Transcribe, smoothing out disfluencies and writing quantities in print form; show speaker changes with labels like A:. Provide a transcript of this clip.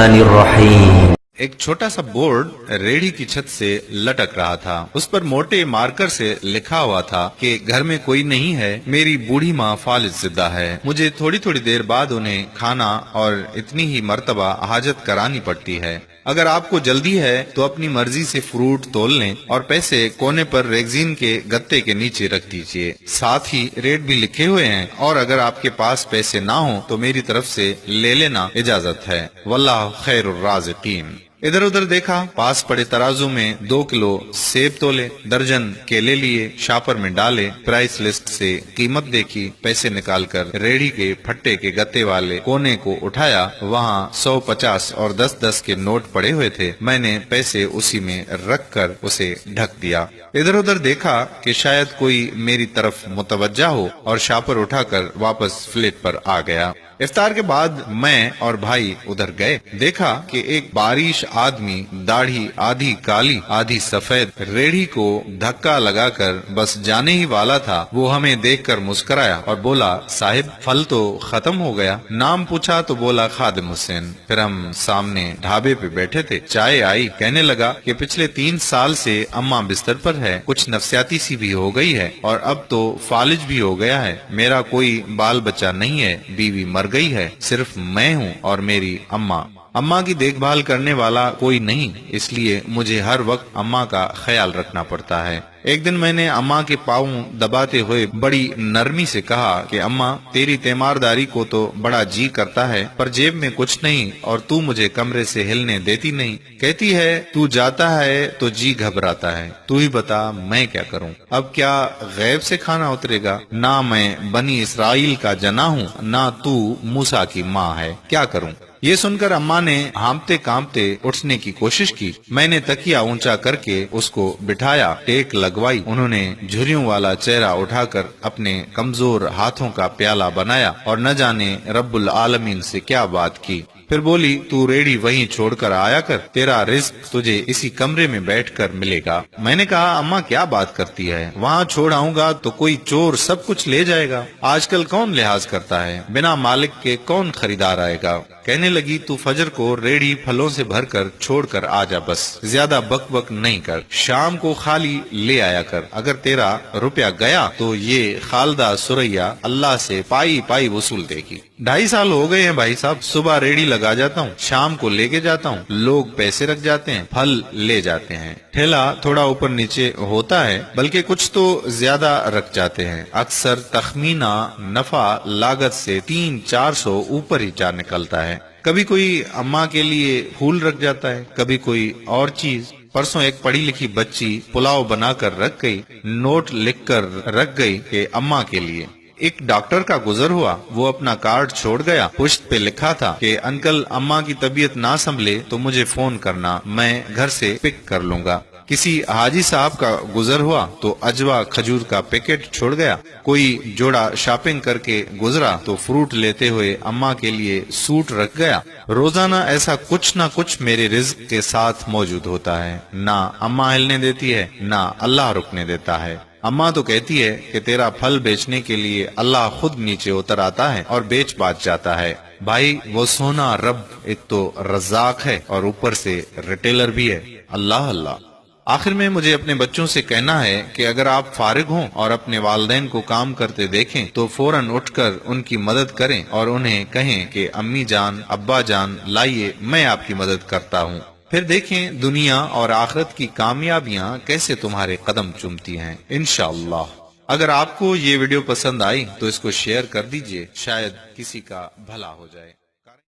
A: الرحمن الرحیم۔
B: ایک چھوٹا سا بورڈ ریڑھی کی چھت سے لٹک رہا تھا۔ اس پر موٹے مارکر سے لکھا ہوا تھا کہ گھر میں کوئی نہیں ہے، میری بوڑھی ماں فالج زدہ ہے، مجھے تھوڑی تھوڑی دیر بعد انہیں کھانا اور اتنی ہی مرتبہ حاجت کرانی پڑتی ہے۔ اگر آپ کو جلدی ہے تو اپنی مرضی سے فروٹ تول لیں اور پیسے کونے پر ریگزین کے گتے کے نیچے رکھ دیجئے، ساتھ ہی ریٹ بھی لکھے ہوئے ہیں، اور اگر آپ کے پاس پیسے نہ ہوں تو میری طرف سے لے لینا اجازت ہے، واللہ خیر الرازقین۔ ادھر ادھر دیکھا، پاس پڑے ترازو میں 2 کلو سیب تولے، درجن کیلے لیے، شاپر میں ڈالے، پرائس لسٹ سے قیمت دیکھی، پیسے نکال کر ریڑھی کے پھٹے کے گتے والے کونے کو اٹھایا، وہاں 100، 50 اور 10 کے نوٹ پڑے ہوئے تھے۔ میں نے پیسے اسی میں رکھ کر اسے ڈھک دیا۔ ادھر ادھر دیکھا کہ شاید کوئی میری طرف متوجہ ہو، اور شاپر اٹھا کر واپس فلیٹ پر آ گیا۔ افطار کے بعد میں اور بھائی ادھر گئے، دیکھا کہ ایک بارش آدمی، داڑھی آدھی کالی آدھی سفید، ریڑھی کو دھکا لگا کر بس جانے ہی والا تھا۔ وہ ہمیں دیکھ کر مسکرایا اور بولا، صاحب پھل تو ختم ہو گیا؟ نام پوچھا تو بولا خادم حسین۔ پھر ہم سامنے ڈھابے پہ بیٹھے تھے، چائے آئی، کہنے لگا کہ پچھلے 3 سال سے اماں بستر پر ہے، کچھ نفسیاتی سی بھی ہو گئی ہے، اور اب تو فالج بھی ہو گیا ہے، میرا کوئی بال بچہ نہیں ہے، بیوی مر گئی ہے، صرف میں ہوں اور میری اماں کی دیکھ بھال کرنے والا کوئی نہیں، اس لیے مجھے ہر وقت اماں کا خیال رکھنا پڑتا ہے۔ ایک دن میں نے اماں کے پاؤں دباتے ہوئے بڑی نرمی سے کہا کہ اماں، تیری تیمارداری کو تو بڑا جی کرتا ہے، پر جیب میں کچھ نہیں، اور تو مجھے کمرے سے ہلنے دیتی نہیں، کہتی ہے تو جاتا ہے تو جی گھبراتا ہے، تو ہی بتا میں کیا کروں؟ اب کیا غیب سے کھانا اترے گا؟ نہ میں بنی اسرائیل کا جنا ہوں، نہ تو موسیٰ کی ماں ہے، کیا کروں؟ یہ سن کر اماں نے ہانپتے کانپتے اٹھنے کی کوشش کی۔ میں نے تکیہ اونچا کر کے اس کو بٹھایا، ٹیک لگوائی، انہوں نے جھریوں والا چہرہ اٹھا کر اپنے کمزور ہاتھوں کا پیالہ بنایا، اور نہ جانے رب العالمین سے کیا بات کی۔ پھر بولی، تو ریڑھی وہیں چھوڑ کر آیا کر، تیرا رزق تجھے اسی کمرے میں بیٹھ کر ملے گا۔ میں نے کہا، اماں کیا بات کرتی ہے؟ وہاں چھوڑ آؤں گا تو کوئی چور سب کچھ لے جائے گا، آج کل کون لحاظ کرتا ہے، بنا مالک کے کون خریدار آئے گا؟ کہنے لگی، تو فجر کو ریڑھی پھلوں سے بھر کر چھوڑ کر آ جا، بس زیادہ بک بک نہیں کر، شام کو خالی لے آیا کر، اگر تیرا روپیہ گیا تو یہ خالدہ سریا اللہ سے پائی پائی وصول دے گی۔ 2.5 سال ہو گئے ہیں بھائی صاحب، صبح ریڑھی لگا جاتا ہوں، شام کو لے کے جاتا ہوں، لوگ پیسے رکھ جاتے ہیں، پھل لے جاتے ہیں، ٹھیلا تھوڑا اوپر نیچے ہوتا ہے، بلکہ کچھ تو زیادہ رکھ جاتے ہیں، اکثر تخمینہ نفع لاگت سے 300-400 اوپر ہی جا نکلتا ہے۔ کبھی کوئی اماں کے لیے پھول رکھ جاتا ہے، کبھی کوئی اور چیز۔ پرسوں ایک پڑھی لکھی بچی پلاؤ بنا کر رکھ گئی، نوٹ لکھ کر رکھ گئی کہ اماں کے لیے۔ ایک ڈاکٹر کا گزر ہوا، وہ اپنا کارڈ چھوڑ گیا، پشت پہ لکھا تھا کہ انکل اماں کی طبیعت نہ سنبھلے تو مجھے فون کرنا، میں گھر سے پک کر لوں گا۔ کسی حاجی صاحب کا گزر ہوا تو اجوا کھجور کا پیکٹ چھوڑ گیا، کوئی جوڑا شاپنگ کر کے گزرا تو فروٹ لیتے ہوئے اماں کے لیے سوٹ رکھ گیا۔ روزانہ ایسا کچھ نہ کچھ میرے رزق کے ساتھ موجود ہوتا ہے، نہ اماں ہلنے دیتی ہے، نہ اللہ رکنے دیتا ہے۔ اماں تو کہتی ہے کہ تیرا پھل بیچنے کے لیے اللہ خود نیچے اتر آتا ہے اور بیچ بات جاتا ہے۔ بھائی، وہ سونا رب ایک تو رزاق ہے اور اوپر سے ریٹیلر بھی ہے، اللہ اللہ۔ آخر میں مجھے اپنے بچوں سے کہنا ہے کہ اگر آپ فارغ ہوں اور اپنے والدین کو کام کرتے دیکھیں تو فوراً اٹھ کر ان کی مدد کریں، اور انہیں کہیں کہ امی جان، ابا جان لائیے، میں آپ کی مدد کرتا ہوں۔ پھر دیکھیں دنیا اور آخرت کی کامیابیاں کیسے تمہارے قدم چومتی ہیں انشاءاللہ۔ اگر آپ کو یہ ویڈیو پسند آئی تو اس کو شیئر کر دیجئے، شاید کسی کا بھلا ہو جائے۔